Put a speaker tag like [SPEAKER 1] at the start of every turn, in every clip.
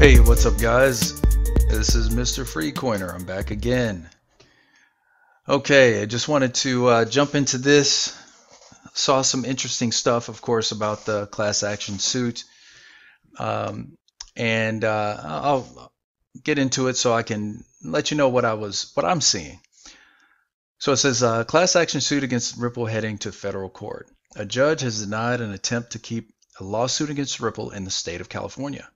[SPEAKER 1] Hey, what's up, guys? This is Mr. Freecoiner. I'm back again. Okay, I just wanted to jump into this. Saw some interesting stuff, of course, about the class action suit, and I'll get into it so I can let you know what I'm seeing. So it says class action suit against Ripple heading to federal court. A judge has denied an attempt to keep a lawsuit against Ripple in the state of California.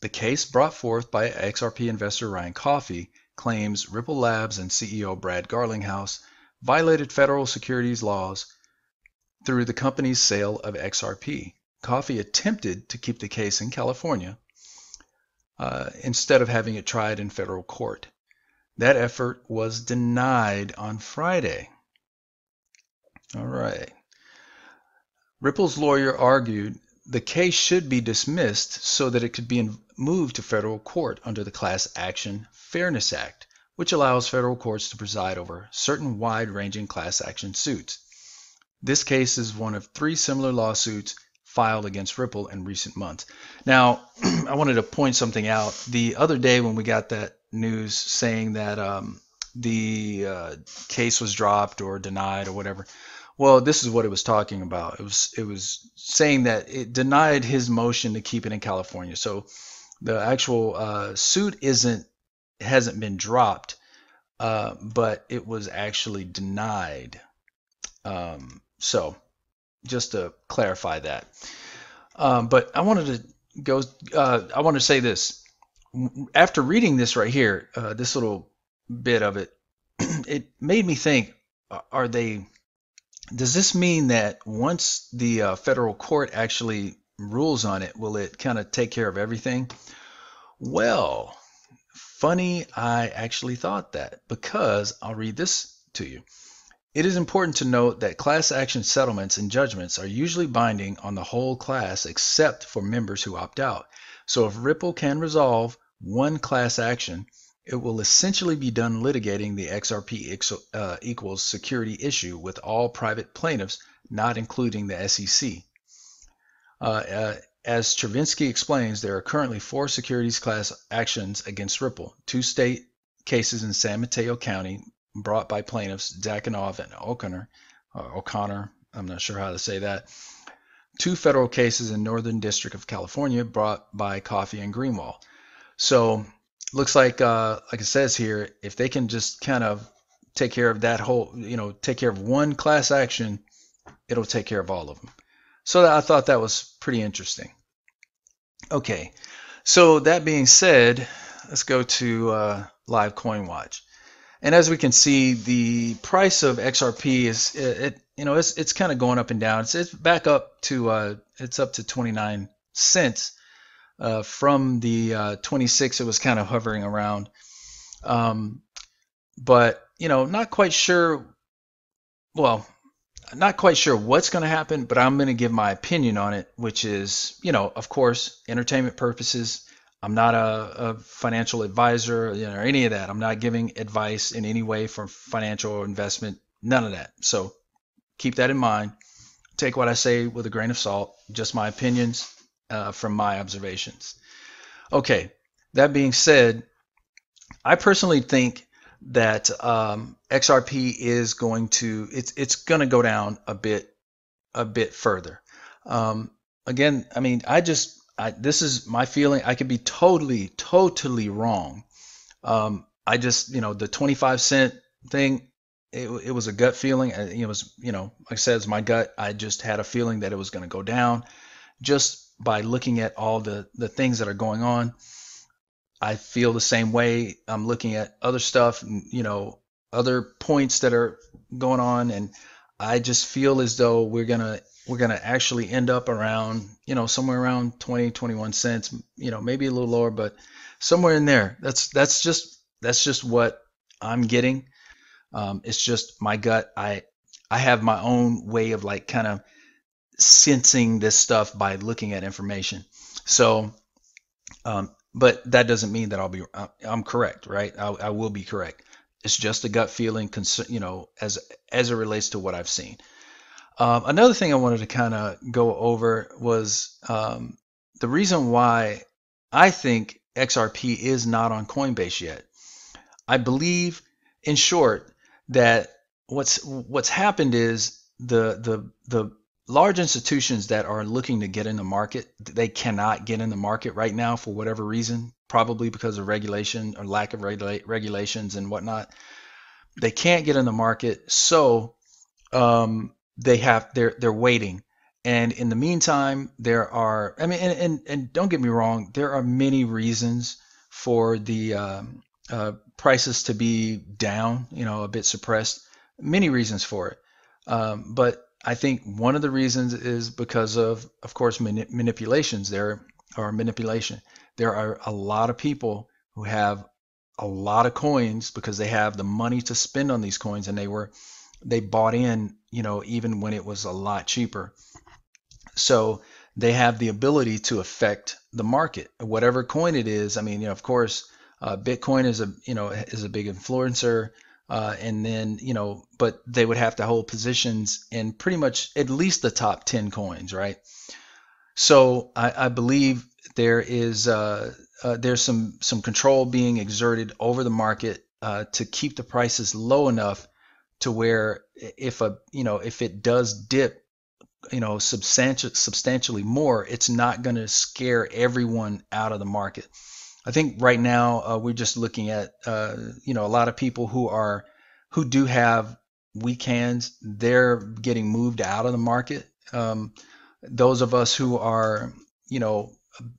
[SPEAKER 1] The case brought forth by XRP investor Ryan Coffey claims Ripple Labs and CEO Brad Garlinghouse violated federal securities laws through the company's sale of XRP. Coffey attempted to keep the case in California instead of having it tried in federal court. That effort was denied on Friday. All right. Ripple's lawyer argued the case should be dismissed so that it could be moved to federal court under the Class Action Fairness Act, which allows federal courts to preside over certain wide-ranging class action suits. This case is one of 3 similar lawsuits filed against Ripple in recent months. Now, I wanted to point something out. The other day when we got that news saying that the case was dropped or denied or whatever, well, this is what it was talking about. It was saying that it denied his motion to keep it in California. So the actual suit hasn't been dropped, but it was actually denied. So just to clarify that. But I wanted to go. I want to say this. After reading this right here, this little bit of it, it made me think: does this mean that once the federal court actually rules on it, will it kind of take care of everything? Well, funny, I actually thought that, because I'll read this to you. It is important to note that class action settlements and judgments are usually binding on the whole class except for members who opt out. So if Ripple can resolve one class action, it will essentially be done litigating the XRP equals security issue with all private plaintiffs, not including the SEC. As Travinsky explains, there are currently 4 securities class actions against Ripple, 2 state cases in San Mateo County brought by plaintiffs Zakhanov and O'Connor, I'm not sure how to say that, 2 federal cases in Northern District of California brought by Coffey and Greenwald. So looks like it says here, if they can just kind of take care of that whole, take care of one class action, it'll take care of all of them. So I thought that was pretty interesting. Okay, so that being said, let's go to Live Coin Watch. And as we can see, the price of XRP is it's kind of going up and down. It's back up to it's up to 29 cents. From the 26 it was kind of hovering around, but not quite sure what's going to happen, but I'm going to give my opinion on it, which is, of course, entertainment purposes. I'm not a financial advisor, or any of that. I'm not giving advice in any way for financial or investment, none of that. So keep that in mind. Take what I say with a grain of salt, just my opinions from my observations. Okay, that being said, I personally think that XRP is going to it's going to go down a bit further. Again, I mean, this is my feeling. I could be totally wrong. I just, the 25 cent thing, it was a gut feeling. It was, like I said, it's my gut. I just had a feeling that it was going to go down just by looking at all the things that are going on. I feel the same way. I'm looking at other stuff, other points that are going on, and I just feel as though we're gonna actually end up around, somewhere around 21 cents, maybe a little lower, but somewhere in there. That's just what I'm getting. It's just my gut. I have my own way of kind of sensing this stuff by looking at information. So, but that doesn't mean that I'm correct, right? I will be correct. It's just a gut feeling, as it relates to what I've seen. Another thing I wanted to kind of go over was the reason why I think XRP is not on Coinbase yet. I believe, in short, that what's happened is the large institutions that are looking to get in the market, they cannot get in the market right now for whatever reason, probably because of regulation or lack of regulations and whatnot. They can't get in the market, so they're waiting. And in the meantime, there are, I mean, and don't get me wrong, there are many reasons for the prices to be down, a bit suppressed. Many reasons for it. But I think one of the reasons is because of course, manipulations. There are manipulation. There are a lot of people who have a lot of coins because they have the money to spend on these coins, and they bought in, even when it was a lot cheaper. So they have the ability to affect the market, whatever coin it is. I mean, of course, Bitcoin is a big influencer, and then but they would have to hold positions in pretty much at least the top 10 coins, right? So I believe there's some control being exerted over the market to keep the prices low enough to where if it does dip substantially more, it's not going to scare everyone out of the market. I think right now we're just looking at a lot of people who do have weak hands. They're getting moved out of the market. Those of us who are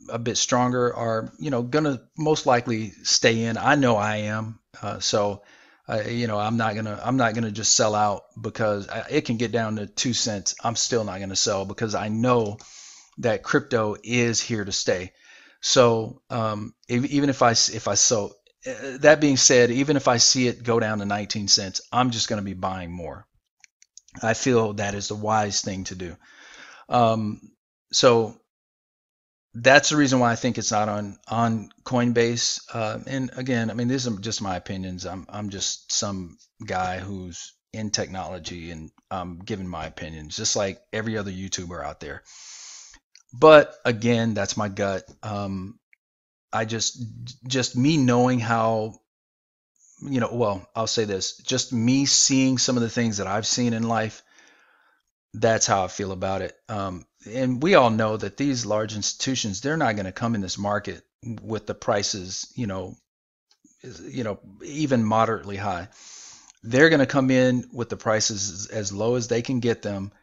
[SPEAKER 1] a bit stronger are gonna most likely stay in. I know I am. So I'm not gonna just sell out because it can get down to 2 cents. I'm still not gonna sell because I know that crypto is here to stay. So even if I so that being said, even if I see it go down to 19 cents, I'm just going to be buying more. I feel that is the wise thing to do. So that's the reason why I think it's not on Coinbase. And again, I mean, these are just my opinions. I'm just some guy who's in technology, and I'm giving my opinions, just like every other YouTuber out there. But again, that's my gut. I just me knowing how, well, I'll say this, just me seeing some of the things that I've seen in life, that's how I feel about it. And we all know that these large institutions, they're not going to come in this market with the prices, even moderately high. They're going to come in with the prices as low as they can get them,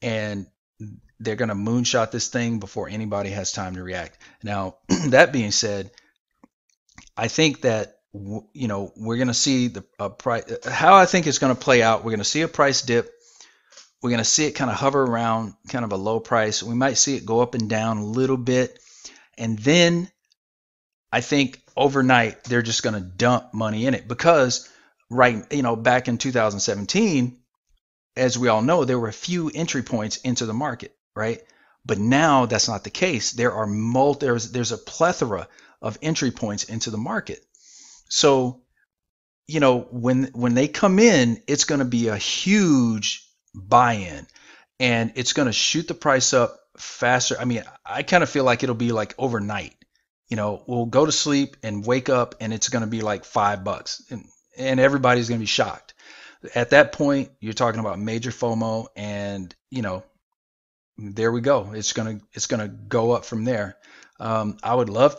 [SPEAKER 1] and they're going to moonshot this thing before anybody has time to react. Now, that being said, I think that we're going to see the price. How I think it's going to play out, we're going to see a price dip. We're going to see it kind of hover around kind of a low price. We might see it go up and down a little bit, and then I think overnight they're just going to dump money in it because back in 2017, as we all know, there were a few entry points into the market, right? But now that's not the case. There's a plethora of entry points into the market. So, when they come in, it's going to be a huge buy-in, and it's going to shoot the price up faster. I mean, I kind of feel like it'll be like overnight. We'll go to sleep and wake up, and it's going to be like $5, and everybody's going to be shocked. At that point, you're talking about major FOMO, and there we go. It's gonna go up from there. I would love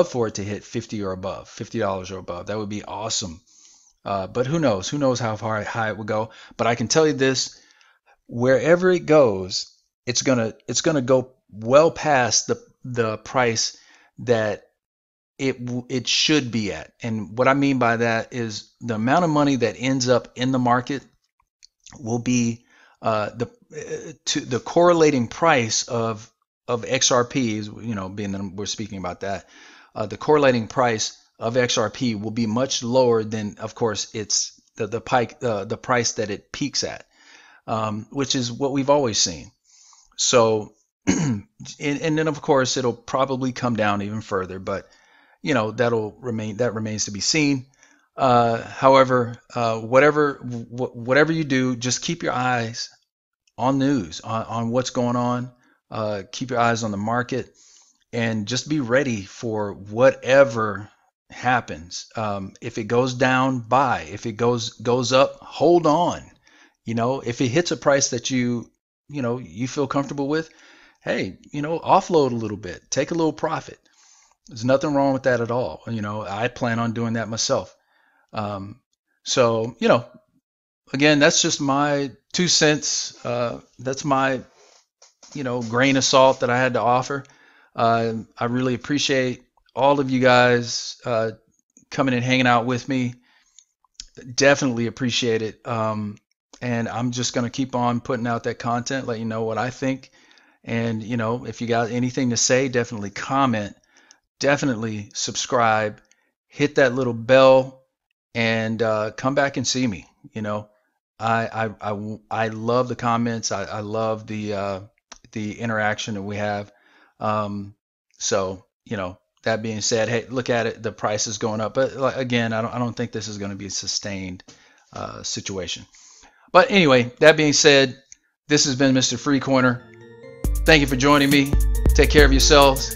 [SPEAKER 1] for it to hit $50 or above, $50 or above. That would be awesome. But who knows? Who knows how far high it will go? But I can tell you this: wherever it goes, it's gonna go well past the price that it should be at. And what I mean by that is the amount of money that ends up in the market will be the correlating price of XRP, being that we're speaking about that, the correlating price of XRP will be much lower than, of course, it's the price that it peaks at, which is what we've always seen. So, and then of course it'll probably come down even further, but that remains to be seen. However, whatever you do, just keep your eyes on news, on what's going on. Keep your eyes on the market. and just be ready for whatever happens. If it goes down, buy. If it goes up, hold on. If it hits a price that you feel comfortable with, hey, offload a little bit, take a little profit. There's nothing wrong with that at all. I plan on doing that myself. So, again, that's just my 2 cents. That's my, grain of salt that I had to offer. I really appreciate all of you guys coming and hanging out with me. Definitely appreciate it. And I'm just going to keep on putting out that content, let you know what I think. And, if you got anything to say, definitely comment, definitely subscribe, hit that little bell, and come back and see me. I love the comments. I love the interaction that we have. So, that being said, hey, look at it. The price is going up, but again, I don't think this is going to be a sustained situation. But anyway, that being said, this has been Mr. Free Coiner. Thank you for joining me. Take care of yourselves.